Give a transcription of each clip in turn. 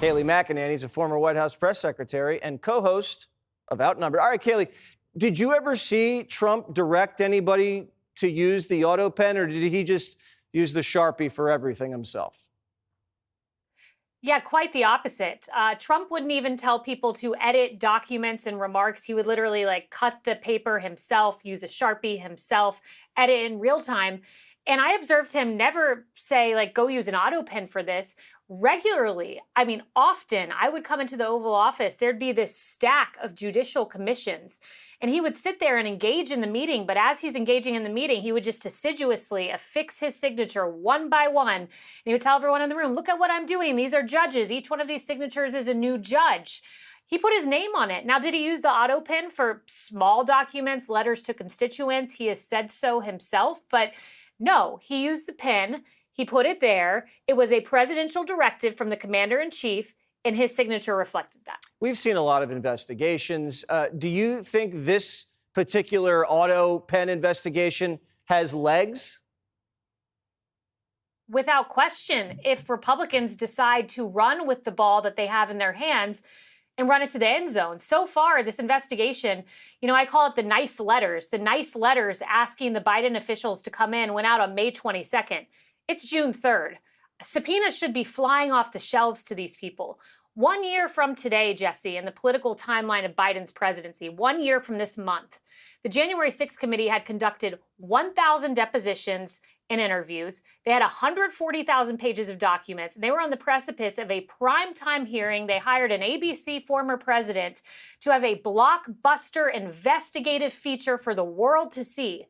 Kayleigh McEnany is a former White House press secretary and co-host of Outnumbered. All right, Kayleigh, did you ever see Trump direct anybody to use the autopen, or did he just use the Sharpie for everything himself? Yeah, quite the opposite. Trump wouldn't even tell people to edit documents and remarks. He would literally cut the paper himself, use a Sharpie himself, edit in real time. And I observed him never say, go use an autopen for this. Regularly, I mean, often, I would come into the Oval Office, there'd be this stack of judicial commissions, and he would sit there and engage in the meeting, but as he's engaging in the meeting, he would just assiduously affix his signature one by one, and he would tell everyone in the room, look at what I'm doing, these are judges, each one of these signatures is a new judge. He put his name on it. Now, did he use the autopen for small documents, letters to constituents? He has said so himself, but no, he used the pen. He put it there. It was a presidential directive from the commander-in-chief, and his signature reflected that. We've seen a lot of investigations. Do you think this particular auto pen investigation has legs? Without question, if Republicans decide to run with the ball that they have in their hands and run it to the end zone. So far, this investigation, I call it the nice letters. The nice letters asking the Biden officials to come in went out on May 22nd. It's June 3rd. Subpoenas should be flying off the shelves to these people. 1 year from today, Jesse, in the political timeline of Biden's presidency, 1 year from this month, the January 6th committee had conducted 1,000 depositions and interviews. They had 140,000 pages of documents. They were on the precipice of a primetime hearing. They hired an ABC former president to have a blockbuster investigative feature for the world to see.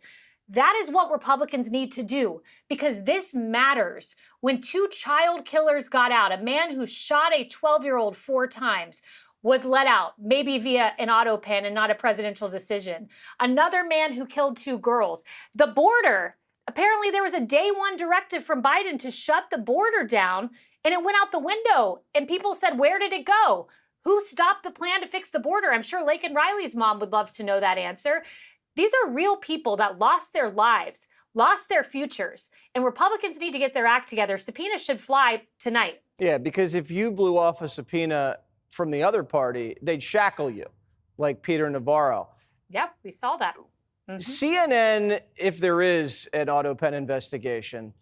That is what Republicans need to do, because this matters. When two child killers got out, a man who shot a 12-year-old 4 times was let out, maybe via an autopen and not a presidential decision. Another man who killed 2 girls. The border, apparently there was a day 1 directive from Biden to shut the border down, and it went out the window. And people said, where did it go? Who stopped the plan to fix the border? I'm sure Laken Riley's mom would love to know that answer. These are real people that lost their lives, lost their futures, and Republicans need to get their act together. Subpoenas should fly tonight. Yeah, because if you blew off a subpoena from the other party, they'd shackle you, like Peter Navarro. Yep, we saw that. CNN, if there is an autopen investigation,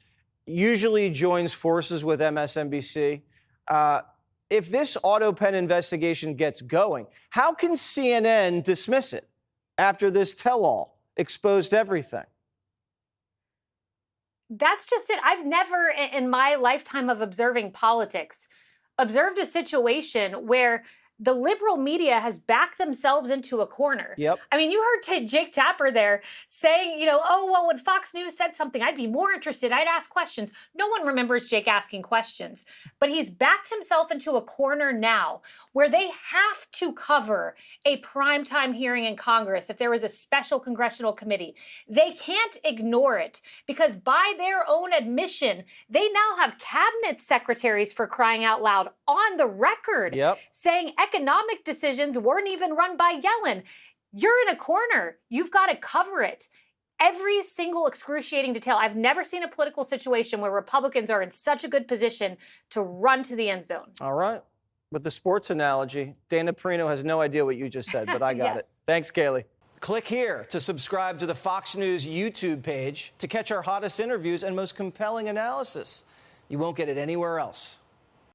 usually joins forces with MSNBC. If this autopen investigation gets going, how can CNN dismiss it after this tell-all exposed everything? That's just it. I've never, in my lifetime of observing politics, observed a situation where the liberal media has backed themselves into a corner. Yep. I mean, you heard Jake Tapper there saying, oh, well, when Fox News said something, I'd be more interested. I'd ask questions. No one remembers Jake asking questions. But he's backed himself into a corner now where they have to cover a primetime hearing in Congress if there was a special congressional committee. They can't ignore it because by their own admission, they now have cabinet secretaries, for crying out loud, on the record saying economic decisions weren't even run by Yellen. You're in a corner. You've got to cover it. Every single excruciating detail. I've never seen a political situation where Republicans are in such a good position to run to the end zone. All right. With the sports analogy, Dana Perino has no idea what you just said, but I got it. Thanks, Kayleigh. Click here to subscribe to the Fox News YouTube page to catch our hottest interviews and most compelling analysis. You won't get it anywhere else.